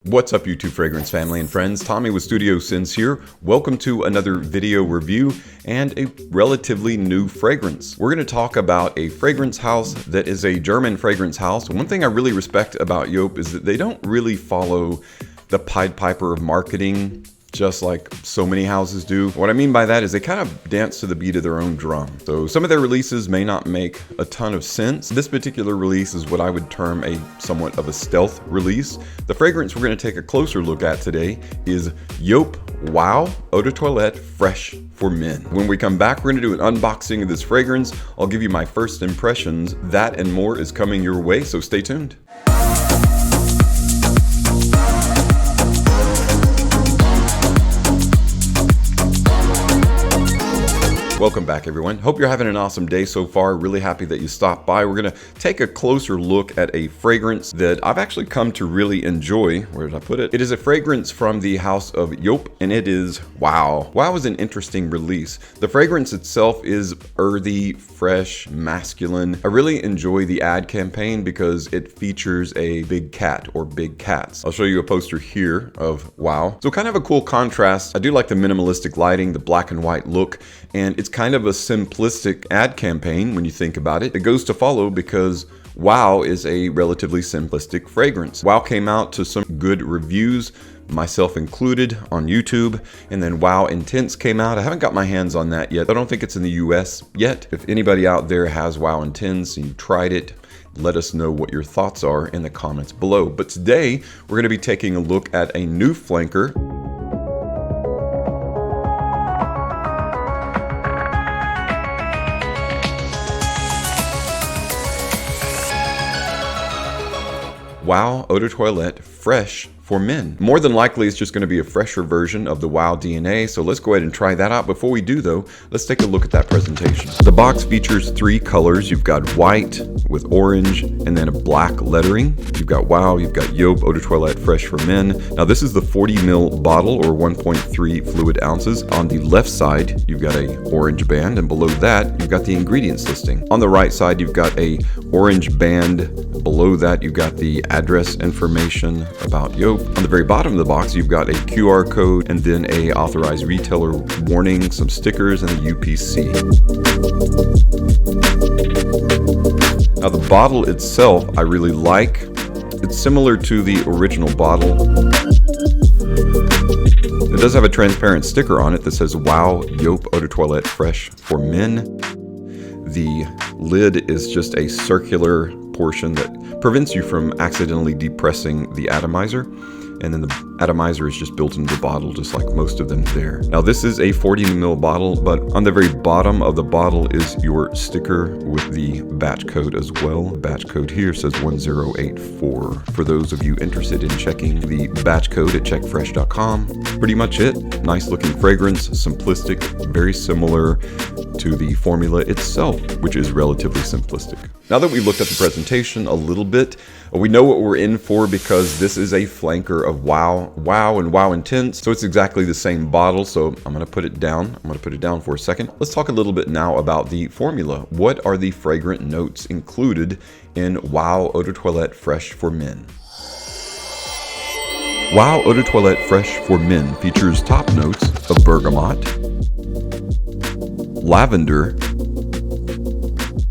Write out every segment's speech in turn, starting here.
What's up, YouTube fragrance family and friends? Tommy with Studio Sins here. Welcome to another video review and a relatively new fragrance. We're going to talk about a fragrance house that is a German fragrance house. One thing I really respect about JOOP is that they don't really follow the Pied Piper of marketing, just like so many houses do. What I mean by that is they kind of dance to the beat of their own drum. So some of their releases may not make a ton of sense. This particular release is what I would term a somewhat of a stealth release. The fragrance we're going to take a closer look at today is JOOP Wow Eau de Toilette Fresh for Men. When we come back, we're going to do an unboxing of this fragrance. I'll give you my first impressions. That and more is coming your way, so stay tuned. Welcome back, everyone. Hope you're having an awesome day so far. Really happy that you stopped by. We're going to take a closer look at a fragrance that I've actually come to really enjoy. Where did I put it? It is a fragrance from the house of JOOP, and it is Wow. Wow is an interesting release. The fragrance itself is earthy, fresh, masculine. I really enjoy the ad campaign because it features a big cat or big cats. I'll show you a poster here of Wow. So kind of a cool contrast. I do like the minimalistic lighting, the black and white look, and it's kind of a simplistic ad campaign when you think about it. It goes to follow because Wow is a relatively simplistic fragrance. Wow came out to some good reviews, myself included, on YouTube, and then Wow Intense came out. I haven't got my hands on that yet. I don't think it's in the US yet. If anybody out there has Wow Intense and you tried it, let us know what your thoughts are in the comments below. But today we're going to be taking a look at a new flanker. Wow Eau de Toilette Fresh for Men. More than likely, it's just going to be a fresher version of the Wow DNA, so let's go ahead and try that out. Before we do, though, let's take a look at that presentation. The box features three colors. You've got white with orange and then a black lettering. You've got Wow, you've got JOOP Eau de Toilette Fresh for Men. Now, this is the 40 ml bottle or 1.3 fluid ounces. On the left side, you've got a orange band, and below that, you've got the ingredients listing. On the right side, you've got a orange band. Below that, you've got the address information about JOOP. On the very bottom of the box, you've got a QR code and then a authorized retailer warning, some stickers, and a UPC. Now, the bottle itself, I really like. It's similar to the original bottle. It does have a transparent sticker on it that says Wow JOOP Eau de Toilette Fresh for Men. The lid is just a circular portion that prevents you from accidentally depressing the atomizer, and then the atomizer is just built into the bottle, just like most of them there. Now, this is a 40 ml bottle, but on the very bottom of the bottle is your sticker with the batch code as well. The batch code here says 1084. For those of you interested in checking the batch code at checkfresh.com, pretty much it. Nice looking fragrance, simplistic, very similar to the formula itself, which is relatively simplistic. Now that we looked at the presentation a little bit, we know what we're in for because this is a flanker of Wow, Wow, and Wow Intense. So it's exactly the same bottle. So I'm going to put it down. I'm going to put it down for a second. Let's talk a little bit now about the formula. What are the fragrant notes included in Wow Eau de Toilette Fresh for Men? Wow Eau de Toilette Fresh for Men features top notes of bergamot, lavender,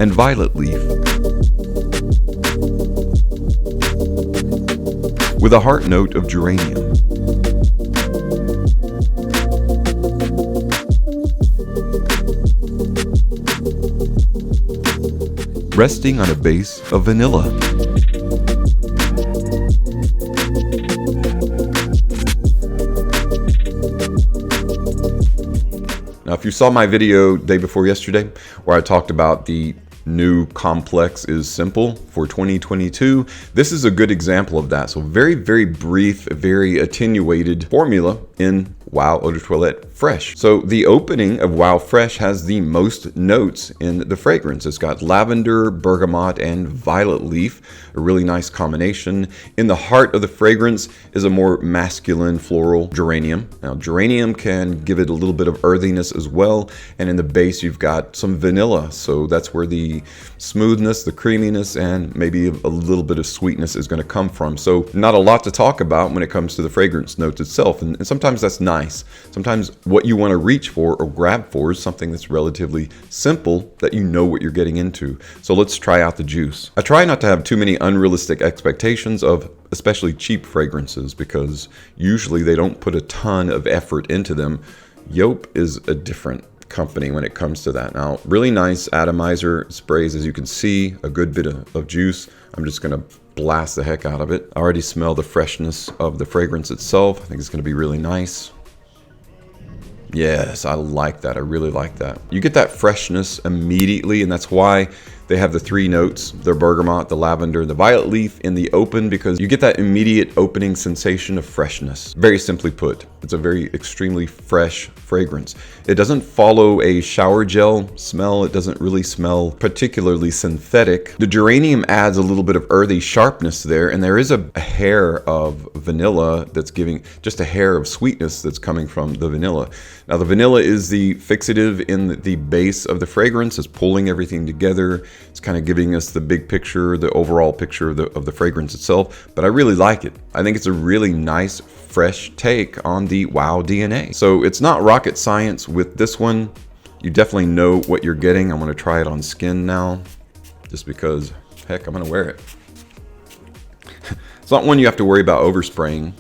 and violet leaf, with a heart note of geranium. Resting on a base of vanilla. Now, if you saw my video day before yesterday, where I talked about the new complex is simple for 2022, this is a good example of that. So very, very brief, very attenuated formula in Wow Eau de Toilette Fresh. So the opening of Wow Fresh has the most notes in the fragrance. It's got lavender, bergamot, and violet leaf, a really nice combination. In the heart of the fragrance is a more masculine floral geranium. Now geranium can give it a little bit of earthiness as well, and in the base you've got some vanilla, so that's where the smoothness, the creaminess, and maybe a little bit of sweetness is going to come from. So not a lot to talk about when it comes to the fragrance notes itself, and sometimes that's nice. Sometimes what you want to reach for or grab for is something that's relatively simple, that you know what you're getting into. So let's try out the juice. I try not to have too many unrealistic expectations of especially cheap fragrances, because usually they don't put a ton of effort into them. JOOP is a different company when it comes to that. Now, really nice atomizer sprays, as you can see, a good bit of juice. I'm just going to blast the heck out of it. I already smell the freshness of the fragrance itself. I think it's going to be really nice. Yes, I like that. I really like that. You get that freshness immediately, and that's why they have the 3 notes, the bergamot, the lavender, the violet leaf in the open, because you get that immediate opening sensation of freshness. Very simply put, it's a very extremely fresh fragrance. It doesn't follow a shower gel smell. It doesn't really smell particularly synthetic. The geranium adds a little bit of earthy sharpness there, and there is a hair of vanilla that's giving just a hair of sweetness that's coming from the vanilla. Now the vanilla is the fixative in the base of the fragrance. It's pulling everything together. It's kind of giving us the big picture, the overall picture of the fragrance itself, but I really like it. I think it's a really nice, fresh take on the Wow DNA. So it's not rocket science with this one. You definitely know what you're getting. I'm going to try it on skin now, just because, heck, I'm going to wear it. It's not one you have to worry about overspraying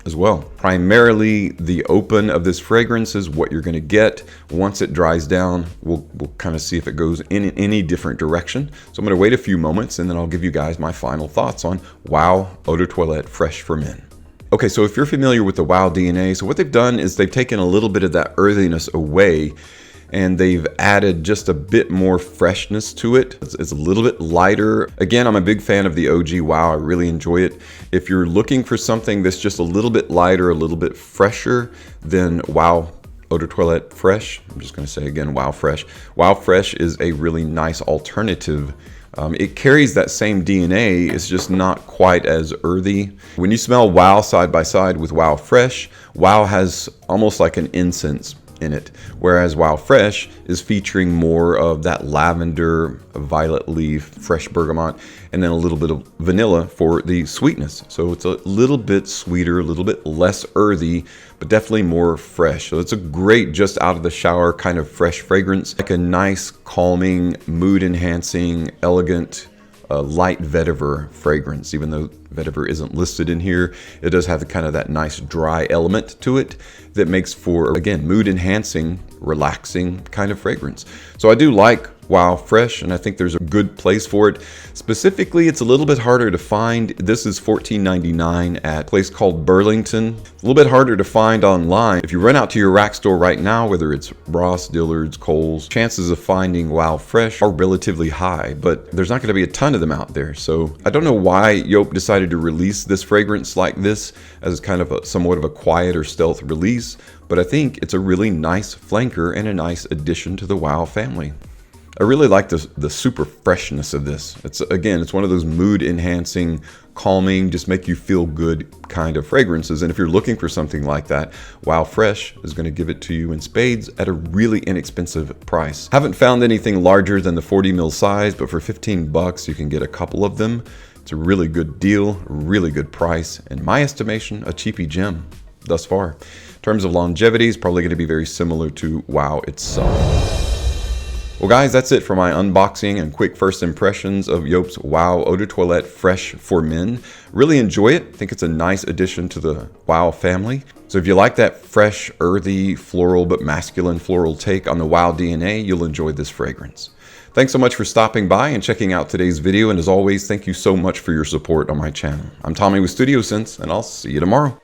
as well. Primarily, the open of this fragrance is what you're going to get. Once it dries down, we'll kind of see if it goes in any different direction. So I'm going to wait a few moments, and then I'll give you guys my final thoughts on Wow Eau de Toilette Fresh for Men. Okay, so if you're familiar with the Wow DNA, so what they've done is they've taken a little bit of that earthiness away, and they've added just a bit more freshness to it. It's a little bit lighter. Again, I'm a big fan of the OG Wow. I really enjoy it. If you're looking for something that's just a little bit lighter, a little bit fresher than Wow Eau de Toilette Fresh, I'm just going to say again, Wow Fresh. Wow Fresh is a really nice alternative. It carries that same DNA, it's just not quite as earthy. When you smell Wow side by side with Wow Fresh, Wow has almost like an incense in it, whereas Wow Fresh is featuring more of that lavender, violet leaf, fresh bergamot, and then a little bit of vanilla for the sweetness. So it's a little bit sweeter, a little bit less earthy, but definitely more fresh. So it's a great just out of the shower kind of fresh fragrance, like a nice, calming, mood enhancing, elegant, light vetiver fragrance. Even though vetiver isn't listed in here, it does have kind of that nice dry element to it that makes for, again, mood enhancing, relaxing kind of fragrance. So I do like Wow Fresh, and I think there's a good place for it. Specifically, it's a little bit harder to find. This is $14.99 at a place called Burlington. A little bit harder to find online. If you run out to your rack store right now, whether it's Ross, Dillard's, Kohl's, chances of finding Wow Fresh are relatively high, but there's not going to be a ton of them out there. So I don't know why JOOP decided to release this fragrance like this as kind of somewhat of a quiet or stealth release, but I think it's a really nice flanker and a nice addition to the Wow family. I really like the super freshness of this. It's one of those mood enhancing, calming, just make you feel good kind of fragrances. And if you're looking for something like that, Wow Fresh is going to give it to you in spades at a really inexpensive price. Haven't found anything larger than the 40 ml size, but for 15 bucks, you can get a couple of them. It's a really good deal, really good price. In my estimation, a cheapy gem thus far. In terms of longevity, it's probably going to be very similar to Wow itself. Well guys, that's it for my unboxing and quick first impressions of JOOP's Wow Eau de Toilette Fresh for Men. Really enjoy it. I think it's a nice addition to the Wow family. So if you like that fresh, earthy, floral but masculine floral take on the Wow DNA, you'll enjoy this fragrance. Thanks so much for stopping by and checking out today's video, and as always, thank you so much for your support on my channel. I'm Tommy with Studio Sense, and I'll see you tomorrow.